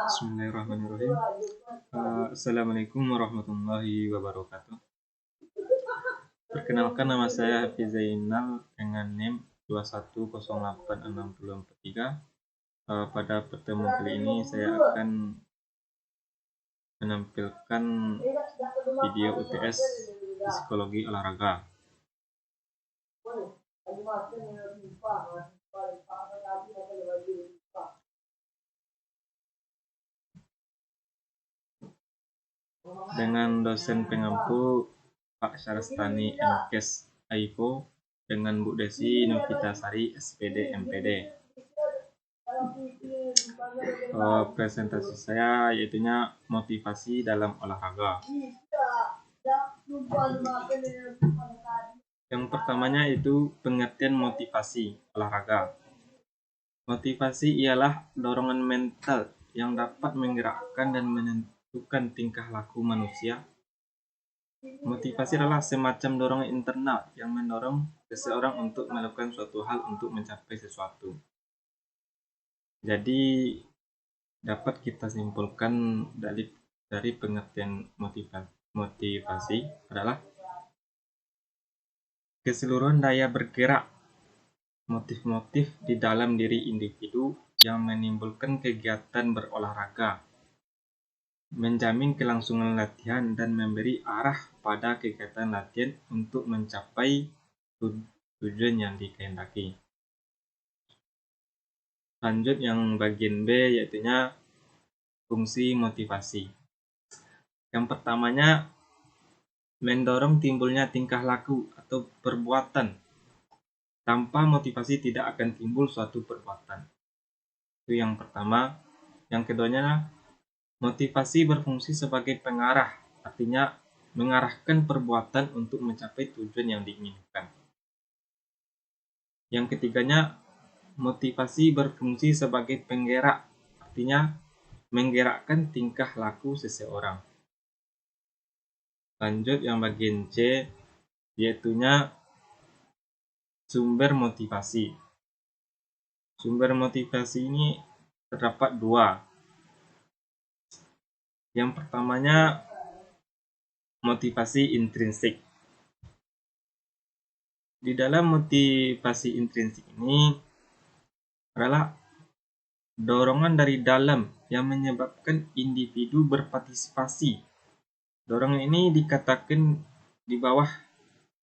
Bismillahirrahmanirrahim. Assalamualaikum warahmatullahi wabarakatuh. Perkenalkan, nama saya Hafiz Zainal dengan NIM 2108643. Pada pertemuan kali ini saya akan menampilkan video UTS Psikologi Olahraga. Dengan dosen pengampu Pak Syarastani MKes AIPO dengan Bu Desi Novitasari SPD MPD. Presentasi saya yaitunya motivasi dalam olahraga. Yang pertamanya itu pengertian motivasi olahraga. Motivasi ialah dorongan mental yang dapat menggerakkan dan menentukan tingkah laku manusia. Motivasi adalah semacam dorongan internal yang mendorong seseorang untuk melakukan suatu hal untuk mencapai sesuatu. Jadi dapat kita simpulkan dari pengertian motivasi adalah keseluruhan daya bergerak motif-motif di dalam diri individu yang menimbulkan kegiatan berolahraga, menjamin kelangsungan latihan dan memberi arah pada kegiatan latihan untuk mencapai tujuan yang dikehendaki. Lanjut yang bagian B, yaitunya fungsi motivasi. Yang pertamanya mendorong timbulnya tingkah laku atau perbuatan. Tanpa motivasi tidak akan timbul suatu perbuatan. Itu yang pertama. Yang keduanya, motivasi berfungsi sebagai pengarah, artinya mengarahkan perbuatan untuk mencapai tujuan yang diinginkan. Yang ketiganya, motivasi berfungsi sebagai penggerak, artinya menggerakkan tingkah laku seseorang. Lanjut yang bagian C, yaitunya sumber motivasi. Sumber motivasi ini terdapat dua. Yang pertamanya motivasi intrinsik. Di dalam motivasi intrinsik ini adalah dorongan dari dalam yang menyebabkan individu berpartisipasi. Dorongan ini dikatakan di bawah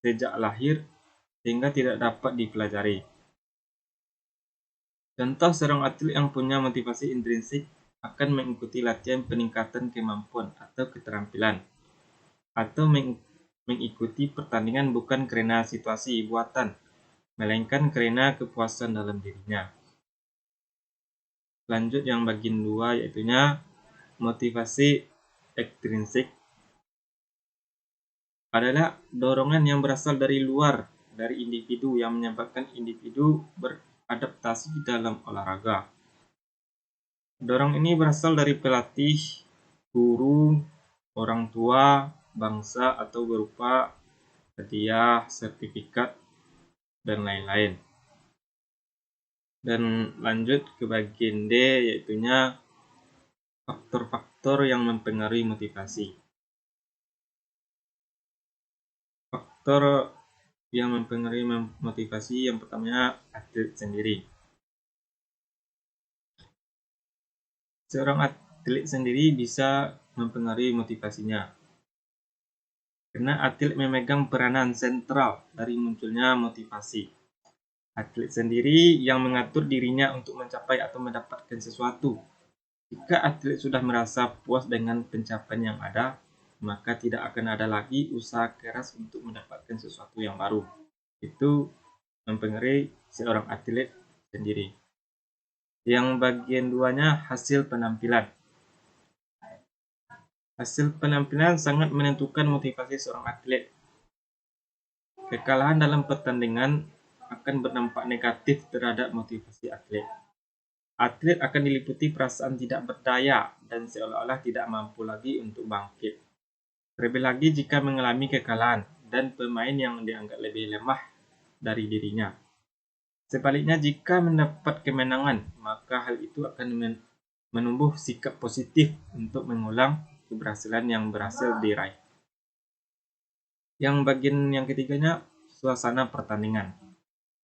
sejak lahir sehingga tidak dapat dipelajari. Contoh seorang atlet yang punya motivasi intrinsik akan mengikuti latihan peningkatan kemampuan atau keterampilan, atau mengikuti pertandingan bukan karena situasi buatan, melainkan karena kepuasan dalam dirinya. Lanjut yang bagian 2, yaitunya motivasi ekstrinsik. Adalah dorongan yang berasal dari luar dari individu yang menyebabkan individu beradaptasi dalam olahraga. Dorongan ini berasal dari pelatih, guru, orang tua, bangsa atau berupa hadiah, sertifikat, dan lain-lain. Dan lanjut ke bagian D, yaitunya faktor-faktor yang mempengaruhi motivasi. Faktor yang mempengaruhi motivasi yang pertamanya atlet sendiri. Seorang atlet sendiri bisa mempengaruhi motivasinya karena atlet memegang peranan sentral dari munculnya motivasi. Atlet sendiri yang mengatur dirinya untuk mencapai atau mendapatkan sesuatu. Jika atlet sudah merasa puas dengan pencapaian yang ada, maka tidak akan ada lagi usaha keras untuk mendapatkan sesuatu yang baru. Itu mempengaruhi seorang atlet sendiri. Yang bagian 2-nya hasil penampilan. Hasil penampilan sangat menentukan motivasi seorang atlet. Kekalahan dalam pertandingan akan berdampak negatif terhadap motivasi atlet. Atlet akan diliputi perasaan tidak berdaya dan seolah-olah tidak mampu lagi untuk bangkit. Terlebih lagi jika mengalami kekalahan dan pemain yang dianggap lebih lemah dari dirinya. Sebaliknya, jika mendapat kemenangan, maka hal itu akan menumbuh sikap positif untuk mengulang keberhasilan yang berhasil diraih. Yang bagian yang ketiganya, suasana pertandingan.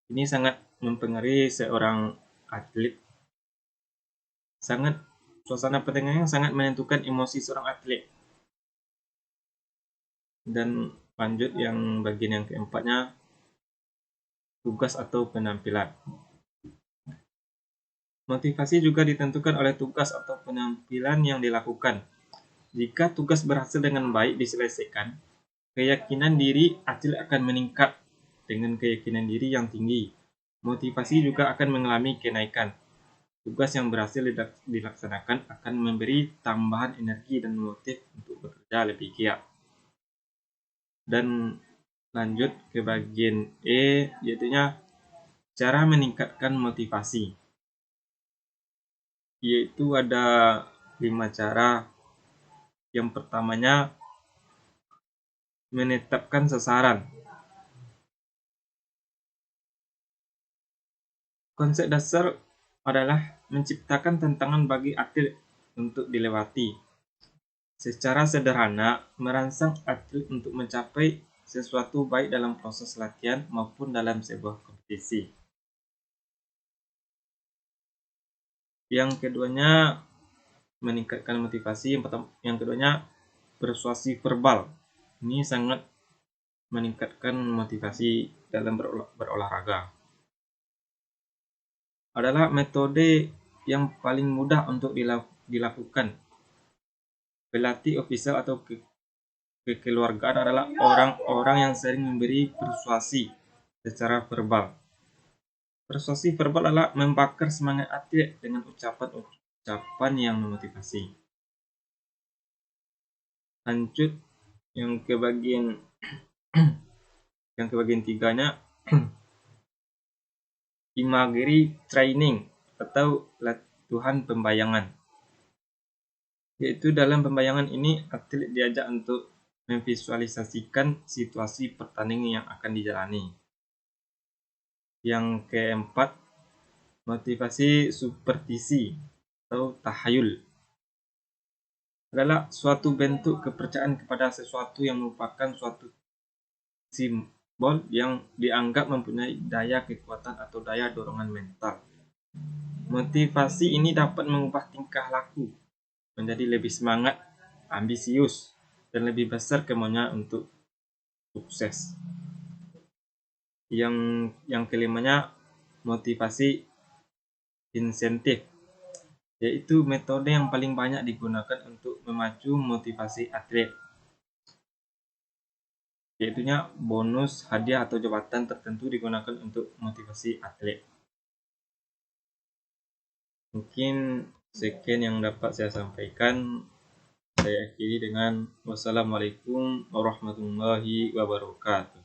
Ini sangat mempengaruhi seorang atlet. Suasana pertandingan sangat menentukan emosi seorang atlet. Dan lanjut yang bagian yang keempatnya, tugas atau penampilan. Motivasi juga ditentukan oleh tugas atau penampilan yang dilakukan. Jika tugas berhasil dengan baik diselesaikan, keyakinan diri atlet akan meningkat. Dengan keyakinan diri yang tinggi, motivasi juga akan mengalami kenaikan. Tugas yang berhasil dilaksanakan akan memberi tambahan energi dan motif untuk bekerja lebih giat. Dan lanjut ke bagian E, yaitu cara meningkatkan motivasi. Yaitu ada 5 cara. Yang pertamanya, menetapkan sasaran. Konsep dasar adalah menciptakan tantangan bagi atlet untuk dilewati. Secara sederhana, merangsang atlet untuk mencapai sesuatu baik dalam proses latihan maupun dalam sebuah kompetisi. Yang keduanya, meningkatkan motivasi. Yang keduanya, persuasi verbal. Ini sangat meningkatkan motivasi dalam berolahraga. Adalah metode yang paling mudah untuk dilakukan. Pelatih ofisial atau kekeluargaan adalah orang-orang yang sering memberi persuasi secara verbal. Persuasi verbal adalah membakar semangat atlet dengan ucapan yang memotivasi. Lanjut yang ke bagian tiganya, imagery training atau latihan pembayangan. Yaitu dalam pembayangan ini, atlet diajak untuk memvisualisasikan situasi pertandingan yang akan dijalani. Yang keempat, motivasi supervisi atau tahayul. Adalah suatu bentuk kepercayaan kepada sesuatu yang merupakan suatu simbol yang dianggap mempunyai daya kekuatan atau daya dorongan mental. Motivasi ini dapat mengubah tingkah laku menjadi lebih semangat, ambisius, dan lebih besar kemauannya untuk sukses. Yang kelimanya, motivasi insentif, yaitu metode yang paling banyak digunakan untuk memacu motivasi atlet. Yaitunya bonus, hadiah, atau jabatan tertentu digunakan untuk motivasi atlet. Mungkin sekian yang dapat saya sampaikan. Saya akhiri dengan wassalamualaikum warahmatullahi wabarakatuh.